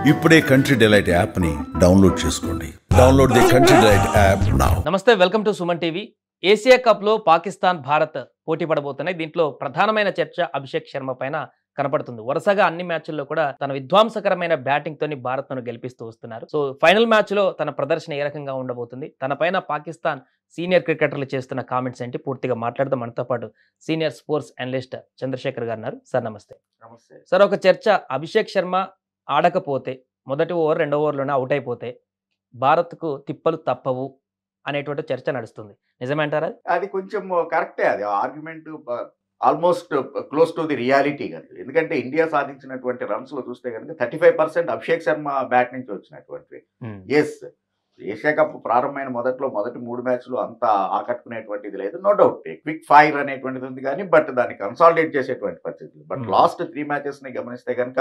ఇప్పుడే Country Delight యాప్ని download చేసుకోండి. Download the Country Delight app now. నమస్తే, welcome to Suman TV. Asia cup లో పాకిస్తాన్, భారత్ పోటీ పడబోతున్నాయి. దీంట్లో ప్రధానమైన చర్చ అభిషేక్ శర్మ పైన కనపడుతుంది. వరుసగా అన్ని మ్యాచ్ల్లో కూడా తన విధ్వంసకరమైన బ్యాటింగ్ తోని భారత్ ను గెలిపిస్తూ వస్తున్నారు. సో ఫైనల్ మ్యాచ్ లో తన ప్రదర్శన ఏ రకంగా ఉండబోతుంది, తన పైన పాకిస్తాన్ సీనియర్ క్రికెటర్లు చేస్తున్న కామెంట్స్ ఏంటి, పూర్తిగా మాట్లాడదాం. మనతో పాటు సీనియర్ స్పోర్ట్స్ అనలిస్ట్ చంద్రశేఖర్ గారు ఉన్నారు. సార్ నమస్తే. నమస్తే సార్, ఒక చర్చ, అభిషేక్ శర్మ ఆడకపోతే, మొదటి ఓవర్ రెండో ఓవర్లోనే అవుట్ అయిపోతే భారత్కు తిప్పలు తప్పవు అనేటువంటి చర్చ నడుస్తుంది. నిజమేంటారా? అది కొంచెం కరెక్టే. అది argument almost close to the reality కనుక. ఎందుకంటే ఇండియా సాధించినటువంటి రన్స్ లో చూస్తే కనుక 35% అభిషేక్ శర్మ బ్యాట్ నుంచి వచ్చినటువంటివి. ఎస్, ఏషియా కప్ ప్రారంభమైన మొదటి 3 మ్యాచ్లు అంత ఆకట్టుకునేటువంటిది లేదు, నో డౌట్. క్విక్ ఫైర్ అనేటువంటిది ఉంది కానీ బట్ దాన్ని కన్సాలిడేట్ చేసేటువంటి పరిస్థితి. బట్ లాస్ట్ 3 మ్యాచెస్ ని గమనిస్తే కనుక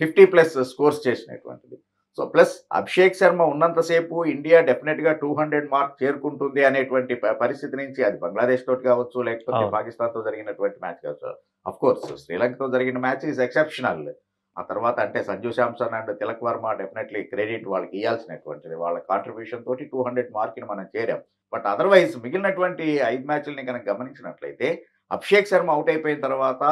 50+ స్కోర్స్ చేసినటువంటిది. సో ప్లస్ అభిషేక్ శర్మ ఉన్నంతసేపు ఇండియా డెఫినెట్ గా 200 మార్క్ చేరుకుంటుంది అనేటువంటి పరిస్థితి నుంచి, అది బంగ్లాదేశ్ తోటి కావచ్చు, లేకపోతే పాకిస్తాన్ తో జరిగినటువంటి మ్యాచ్ కావచ్చు. అఫ్ కోర్స్ శ్రీలంకతో జరిగిన మ్యాచ్ ఈజ్ ఎక్సెప్షనల్. ఆ తర్వాత అంటే Sanju Samson and Tilak Varma definitely credit వాళ్ళకి ఇవ్వాల్సినటువంటిది. వాళ్ళ కాంట్రిబ్యూషన్ తోటి 200 మార్క్ ని మనం చేరాం. బట్ అదర్వైజ్ మిగిలినటువంటి 5 మ్యాచ్లని కనుక గమనించినట్లయితే అభిషేక్ శర్మ అవుట్ అయిపోయిన తర్వాత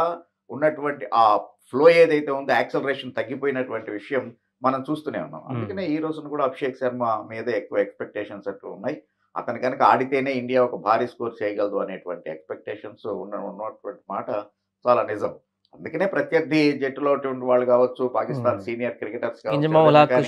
ఉన్నటువంటి ఆ ఫ్లో ఏదైతే ఉందో, యాక్సలరేషన్ తగ్గిపోయినటువంటి విషయం మనం చూస్తూనే ఉన్నాం. అందుకనే ఈ రోజున కూడా అభిషేక్ శర్మ మీద ఎక్కువ ఎక్స్పెక్టేషన్స్ అట్లా ఉన్నాయి. అతను కనుక ఆడితేనే ఇండియా ఒక భారీ స్కోర్ చేయగలదు అనేటువంటి ఎక్స్పెక్టేషన్స్ ఉన్నటువంటి మాట చాలా నిజం. అందుకనే ప్రత్యర్థి జట్టులో వాళ్ళు కావచ్చు, పాకిస్తాన్ సీనియర్ క్రికెటర్స్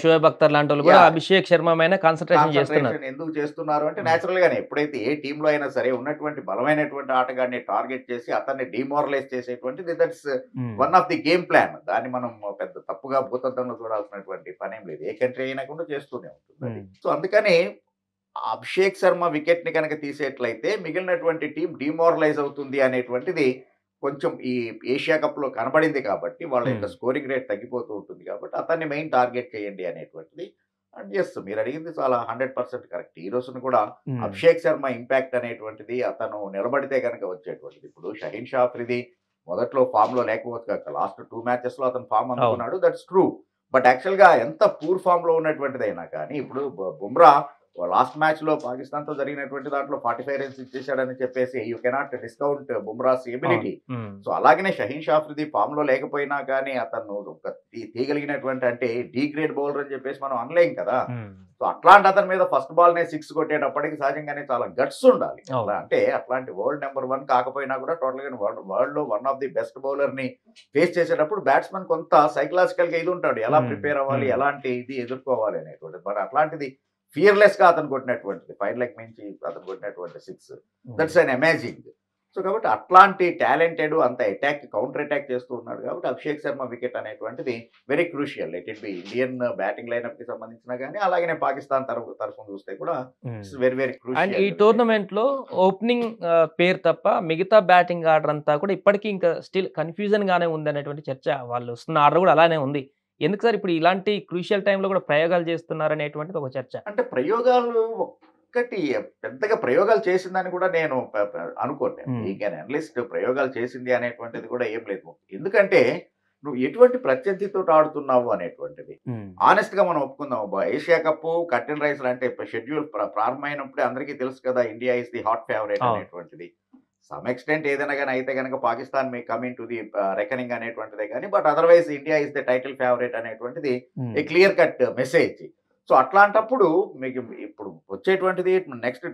షోయబ్ అఖ్తర్ లాంటి వాళ్ళు కూడా అభిషేక్ శర్మ మీద కాన్సన్ట్రేషన్ చేస్తున్నారు. ఎందుకు చేస్తున్నారు అంటే, నేచురల్ గానే ఎప్పుడైతే ఏ టీంలో అయినా సరే ఉన్నటువంటి బలమైనటువంటి ఆటగాడిని టార్గెట్ చేసి అతన్ని డిమోరలైజ్ చేసేటువంటిది, that's one of the game plan. దాన్ని మనం పెద్ద తప్పుగా భూతత్వంలో చూడాల్సినటువంటి పనేం లేదు. ఏ కంట్రీ అయినా కూడా చేస్తూనే ఉంటుంది. సో అందుకని అభిషేక్ శర్మ వికెట్ ని కనుక తీసేట్లయితే మిగిలినటువంటి టీం డిమోరలైజ్ అవుతుంది అనేటువంటిది కొంచెం ఈ ఏషియా కప్ లో కనబడింది. కాబట్టి వాళ్ళ యొక్క స్కోరింగ్ రేట్ తగ్గిపోతూ ఉంటుంది. కాబట్టి అతన్ని మెయిన్ టార్గెట్ చేయండి అనేటువంటిది. అండ్ ఎస్, మీరు అడిగింది చాలా 100% కరెక్ట్. ఈ రోజున కూడా అభిషేక్ శర్మ ఇంపాక్ట్ అనేటువంటిది అతను నిలబడితే కనుక వచ్చేటువంటిది. ఇప్పుడు షహీన్ షా అఫ్రిది మొదట్లో ఫామ్ లో లేకపోవచ్చు కాక, లాస్ట్ 2 మ్యాచెస్ లో అతను ఫామ్ అందుకున్నాడు, దట్స్ ట్రూ. బట్ యాక్చువల్ గా ఎంత పూర్ ఫామ్ లో ఉన్నటువంటిదైనా కానీ, ఇప్పుడు బుమ్రా లాస్ట్ మ్యాచ్ లో పాకిస్తాన్ తో జరిగినటువంటి దాంట్లో 45 రన్స్ ఇచ్చేసాడని చెప్పేసి you cannot discount Bumrah's ability. So అలాగనే షహీన్ షా అఫ్రిది ఫామ్ లో లేకపోయినా కానీ అతను తీయగలిగినటువంటి, అంటే డీ గ్రేడ్ బౌలర్ అని చెప్పేసి మనం అనలేం కదా. సో అట్లాంటి అతని మీద ఫస్ట్ బాల్ నే 6 కొట్టేటప్పటికి సహజంగానే చాలా గట్స్ ఉండాలి. అంటే అట్లాంటి వరల్డ్ నెంబర్ 1 కాకపోయినా కూడా టోటల్ గా వరల్డ్ లో one of the best bowler ని ఫేస్ చేసేటప్పుడు బ్యాట్స్మెన్ కొంత సైకలాజికల్ గా ఇది ఉంటాడు, ఎలా ప్రిపేర్ అవ్వాలి, ఎలాంటి ఇది ఎదుర్కోవాలి అనేటువంటిది. బట్ అట్లాంటిది ఫియర్లెస్ గా అతను కొట్టినటువంటిది, 5 లెగ్ నుంచి అతను కొట్టినటువంటి 6, దట్స్ అన్ అమేజింగ్. సో కాబట్టి అట్లాంటి టాలెంటెడ్, అంత అటాక్ కౌంటర్ అటాక్ చేస్తూ ఉన్నాడు. కాబట్టి అభిషేక్ శర్మ వికెట్ అనేటువంటిది very crucial. It be Indian batting lineup కి సంబంధించిన కానీ, అలాగే పాకిస్తాన్ తరఫున చూస్తే కూడా వెరీ వెరీ క్రూషియల్. అండ్ ఈ టోర్నమెంట్ లో ఓపెనింగ్ పేరు తప్ప మిగతా బ్యాటింగ్ ఆర్డర్ అంతా కూడా ఇప్పటికీ ఇంకా స్టిల్ కన్ఫ్యూజన్ గానే ఉంది అనేటువంటి చర్చ. వాళ్ళు వస్తున్న ఆర్డర్ కూడా అలానే ఉంది. ఎందుకు సార్ ఇప్పుడు ఇలాంటి క్రూషియల్ టైంలో కూడా ప్రయోగాలు చేస్తున్నారు అనేటువంటిది ఒక చర్చ. అంటే ప్రయోగాలు ఒక్కటి పెద్దగా ప్రయోగాలు చేసిందని కూడా నేను అనుకోండి. ఇంకా అనలిస్ట్ ప్రయోగాలు చేసింది అనేటువంటిది కూడా ఏం లేదు. ఎందుకంటే నువ్వు ఎటువంటి ప్రత్యర్థితో ఆడుతున్నావు అనేటువంటిది ఆనెస్ట్ గా మనం ఒప్పుకుందాం. ఏషియా కప్ కర్టెన్ రైజర్ అంటే షెడ్యూల్ ప్రారంభమైనప్పుడే అందరికీ తెలుసు కదా, India is the hot favourite అనేటువంటిది. సమ్ ఎక్స్టెంట్ ఏదైనా కానీ అయితే కనుక Pakistan may coming to the reckoning అనేటువంటిదే కానీ, but otherwise India is the title favourite అనేటువంటిది a clear cut message. So అట్లాంటప్పుడు మీకు ఇప్పుడు వచ్చేటువంటిది నెక్స్ట్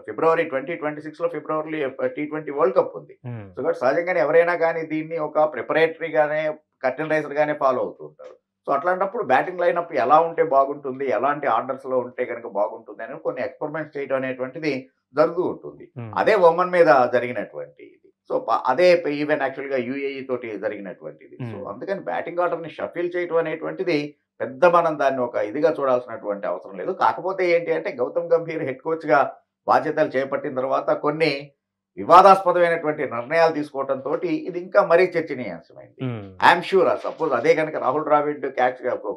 ఫిబ్రవరి 2026 లో ఫిబ్రవరి T20 వరల్డ్ కప్ ఉంది. సో కాబట్టి సహజంగానే ఎవరైనా కానీ దీన్ని ఒక ప్రిపరేటరీగానే, కర్టెన్ రైజర్ గానే ఫాలో అవుతూ ఉంటారు. సో అట్లాంటప్పుడు బ్యాటింగ్ లైనప్ ఎలా ఉంటే బాగుంటుంది, ఎలాంటి ఆర్డర్స్ లో ఉంటే కనుక బాగుంటుంది అని కొన్ని ఎక్స్పెరిమెంట్స్ చేయడం అనేటువంటిది జరుగుతూ ఉంటుంది. అదే ఒమన్ మీద జరిగినటువంటి ఇది. సో అదే ఈవెన్ యాక్చువల్ గా UAE తోటి జరిగినటువంటిది. సో అందుకని బ్యాటింగ్ ఆర్డర్ ని షఫిల్ చేయడం అనేటువంటిది పెద్ద మనం దాన్ని ఒక ఇదిగా చూడాల్సినటువంటి అవసరం లేదు. కాకపోతే ఏంటి అంటే, గౌతమ్ గంభీర్ హెడ్ కోచ్ గా బాధ్యతలు చేపట్టిన తర్వాత కొన్ని వివాదాస్పదమైనటువంటి నిర్ణయాలు తీసుకోవడంతో ఇది ఇంకా మరీ చర్చనీయాంశమైంది. ఐఎమ్ షూర్ సపోజ్ అదే కనుక రాహుల్ ద్రావిడ్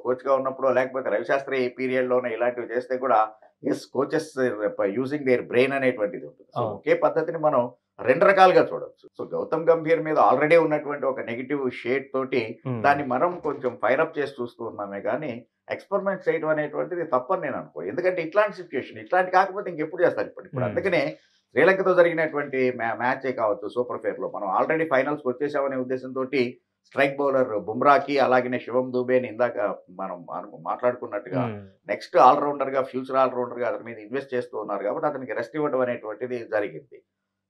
కోచ్ గా ఉన్నప్పుడు, లేకపోతే రవిశాస్త్రి పీరియడ్ లోనే ఇలాంటివి చేస్తే కూడా yes, coaches using their brain అనేటువంటిది ఉంటుంది. సో ఒకే పద్ధతిని మనం రెండు రకాలుగా చూడొచ్చు. సో గౌతమ్ గంభీర్ మీద ఆల్రెడీ ఉన్నటువంటి ఒక నెగిటివ్ షేడ్ తోటి దాన్ని మనం కొంచెం ఫైరప్ చేసి చూస్తూ ఉన్నామే కానీ ఎక్స్పెరిమెంట్ చేయడం అనేటువంటిది తప్పని నేను అనుకో. ఎందుకంటే ఇట్లాంటి సిచ్యుయేషన్ ఇట్లాంటి కాకపోతే ఇంకెప్పుడు చేస్తారు ఇప్పుడు అందుకనే శ్రీలంకతో జరిగినటువంటి మ్యాచే కావచ్చు సూపర్ ఫేర్లో మనం ఆల్రెడీ ఫైనల్స్కి వచ్చేసామనే ఉద్దేశంతో స్ట్రైక్ బౌలర్ బుమ్రాకి అలాగనే శివం దూబేని ఇందాక మనం మాట్లాడుకున్నట్టుగా నెక్స్ట్ ఆల్రౌండర్గా ఫ్యూచర్ ఆల్రౌండర్గా అతని మీద ఇన్వెస్ట్ చేస్తూ ఉన్నారు కాబట్టి అతనికి రెస్ట్ ఇవ్వడం అనేటువంటిది జరిగింది.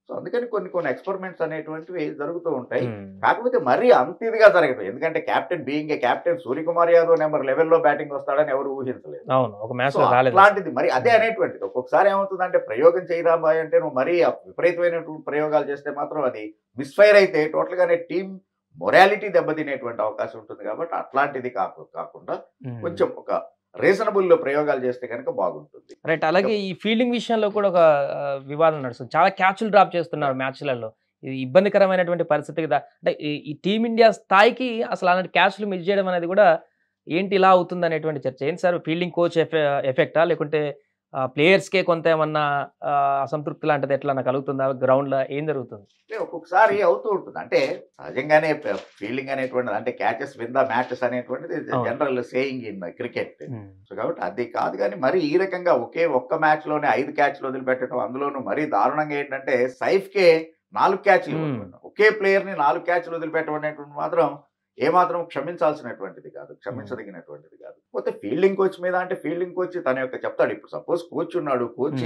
సో అందుకని కొన్ని ఎక్స్పెరిమెంట్స్ అనేటువంటివి జరుగుతూ ఉంటాయి. కాకపోతే మరీ అంత ఇదిగా జరగదు. ఎందుకంటే captain being a captain Suryakumar Yadav number 11లో బ్యాటింగ్ వస్తాడని ఎవరు ఊహించలేదు. అలాంటిది మరి అదే అనేటువంటిది ఒక్కొక్కసారి ఏమవుతుందంటే ప్రయోగం చేయరాబాయ్ అంటే నువ్వు మరీ విపరీతమైనటువంటి ప్రయోగాలు చేస్తే మాత్రం అది మిస్ఫైర్ అయితే టోటల్ గానే టీం మొరాలిటీ దెబ్బతినేటువంటి అవకాశం ఉంటుంది. కాబట్టి అట్లాంటిది కాకుండా కొంచెం ఒక రీజనబుల్ ప్రయోగాలు చేస్తే కనుక బాగుంటుంది. రైట్. అలాగే ఈ ఫీల్డింగ్ విషయంలో కూడా ఒక వివాదం నడుస్తుంది. చాలా క్యాచ్లు డ్రాప్ చేస్తున్నారు మ్యాచ్లలో. ఇది ఇబ్బందికరమైనటువంటి పరిస్థితి కదా. అంటే ఈ టీమిండియా స్థాయికి అసలు అలాంటి క్యాచ్లు మిస్ చేయడం అనేది కూడా ఏంటి ఇలా అవుతుంది అనేటువంటి చర్చ. ఏంటి సార్ ఫీల్డింగ్ కోచ్ ఎఫెక్టా లేకుంటే ప్లేయర్స్కే కొంత ఏమన్నా అసంతృప్తి లాంటిది ఎట్లా కలుగుతుందా గ్రౌండ్లో ఏం జరుగుతుంది? ఒక్కొక్కసారి అవుతూ ఉంటుంది. అంటే సహజంగానే ఫీల్డింగ్ అనేటువంటిది అంటే క్యాచెస్ విన్ ద మ్యాచెస్ అనేటువంటిది general saying in cricket. So కాబట్టి అది కాదు కానీ మరి ఈ రకంగా ఒక్క మ్యాచ్ లోనే 5 క్యాచ్లు వదిలిపెట్టడం, అందులోనూ మరీ దారుణంగా ఏంటంటే సైఫ్కే 4 క్యాచ్లు, ఒకే ప్లేయర్ ని 4 క్యాచ్లు వదిలిపెట్టడం అనేటువంటి మాత్రం ఏమాత్రం క్షమించాల్సినటువంటిది కాదు, క్షమించదగినటువంటిది కాదు. పోతే ఫీల్డింగ్ కోచ్ మీద అంటే ఫీల్డింగ్ కోచ్ తన యొక్క చెప్తాడు. ఇప్పుడు సపోజ్ కోచ్ ఉన్నాడు, కోచ్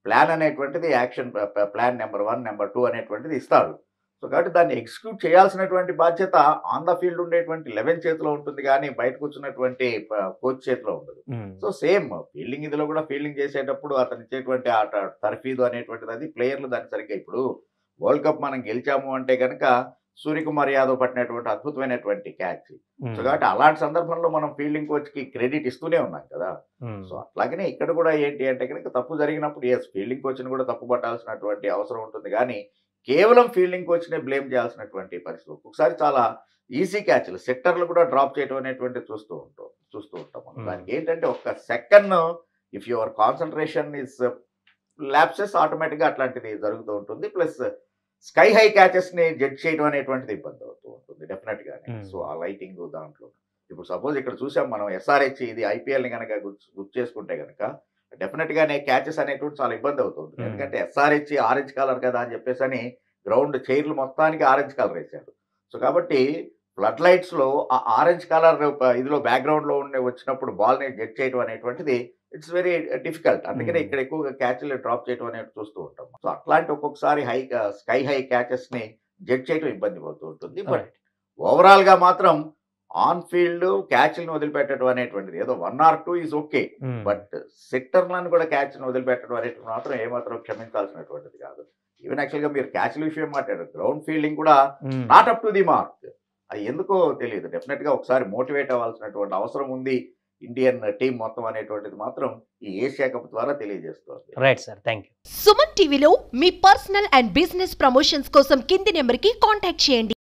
ప్లాన్ అనేటువంటిది యాక్షన్ ప్లాన్ నెంబర్ 1 నెంబర్ 2 అనేటువంటిది ఇస్తాడు. సో కాబట్టి దాన్ని ఎగ్జిక్యూట్ చేయాల్సినటువంటి బాధ్యత ఆన్ ద ఫీల్డ్ ఉండేటువంటి 11 చేతిలో ఉంటుంది కానీ బయట కూర్చున్నటువంటి కోచ్ చేతిలో ఉండదు. సో సేమ్ ఫీల్డింగ్ ఇదిలో కూడా ఫీల్డింగ్ చేసేటప్పుడు అతను ఇచ్చేటువంటి తర్ఫీదు అనేటువంటిది అది ప్లేయర్లు దాన్ని సరిగ్గా ఇప్పుడు వరల్డ్ కప్ మనం గెలిచాము అంటే కనుక సూర్యకుమార్ యాదవ్ పట్టినటువంటి అద్భుతమైనటువంటి క్యాచ్. సో కాబట్టి అలాంటి సందర్భంలో మనం ఫీల్డింగ్ కోచ్ కి క్రెడిట్ ఇస్తూనే ఉన్నాం కదా. సో అట్లాగనే ఇక్కడ కూడా ఏంటి అంటే కనుక తప్పు జరిగినప్పుడు ఫీల్డింగ్ కోచ్ ని కూడా తప్పు పట్టాల్సినటువంటి అవసరం ఉంటుంది కానీ కేవలం ఫీల్డింగ్ కోచ్ నే బ్లేమ్ చేయాల్సినటువంటి పరిస్థితి. ఒకసారి చాలా ఈజీ క్యాచ్లు సెట్టర్లు కూడా డ్రాప్ చేయడం అనేటువంటి చూస్తూ ఉంటాం. దానికి ఏంటంటే ఒక్క second if your concentration is lapses ఆటోమేటిక్గా అట్లాంటిది జరుగుతూ ఉంటుంది. ప్లస్ స్కై హై క్యాచెస్ ని జడ్జ్ చేయడం అనేటువంటిది ఇబ్బంది అవుతూ ఉంటుంది డెఫినెట్ గానే. సో ఆ లైటింగ్ దాంట్లో ఇప్పుడు సపోజ్ ఇక్కడ చూసాం మనం SRH ఇది IPL ని కనుక గుర్తు చేసుకుంటే కనుక డెఫినెట్ గానే క్యాచెస్ అనేటువంటి చాలా ఇబ్బంది అవుతుంది. ఎందుకంటే SRH ఆరెంజ్ కలర్ కదా అని చెప్పేసి అని గ్రౌండ్ చైర్లు మొత్తానికి ఆరెంజ్ కలర్ వేశారు. సో కాబట్టి ఫ్లడ్ లైట్స్ లో ఆ ఆరెంజ్ కలర్ ఇదిలో బ్యాక్గ్రౌండ్ లో వచ్చినప్పుడు బాల్ ని జడ్జ్ చేయడం అనేటువంటిది ఇట్స్ వెరీ డిఫికల్ట్. అందుకనే ఇక్కడ ఎక్కువగా క్యాచ్లు డ్రాప్ చేయడం అనేది చూస్తూ ఉంటాం. సో అట్లాంటి ఒక్కొక్కసారి స్కై హై క్యాచెస్ ని జడ్జ్ చేయడం ఇబ్బంది అవుతూ ఉంటుంది. బట్ ఓవరాల్ గా మాత్రం ఆన్ ఫీల్డ్ క్యాచ్లను వదిలిపెట్టడం అనేటువంటిది ఏదో 1 or 2 ఈజ్ ఓకే. బట్ సెట్టర్లను కూడా క్యాచ్ను వదిలిపెట్టడం అనేటువంటి మాత్రం ఏమాత్రం క్షమించాల్సినటువంటిది కాదు. ఈవెన్ యాక్చువల్గా మీరు క్యాచ్ల విషయం మాట్లాడారు, గ్రౌండ్ ఫీల్డింగ్ కూడా not up to the mark. అది ఎందుకో తెలియదు. డెఫినెట్ గా ఒకసారి మోటివేట్ అవ్వాల్సినటువంటి అవసరం ఉంది ఇండియన్ టీం మొత్తం అనేటువంటిది మాత్రం ఈ ఏషియా కప్ ద్వారా తెలియజేస్తుంది. Right sir, thank you. Suman టీవీలో మీ పర్సనల్ అండ్ బిజినెస్ ప్రమోషన్స్ కోసం కింది నెంబర్కి కాంటాక్ట్ చేయండి.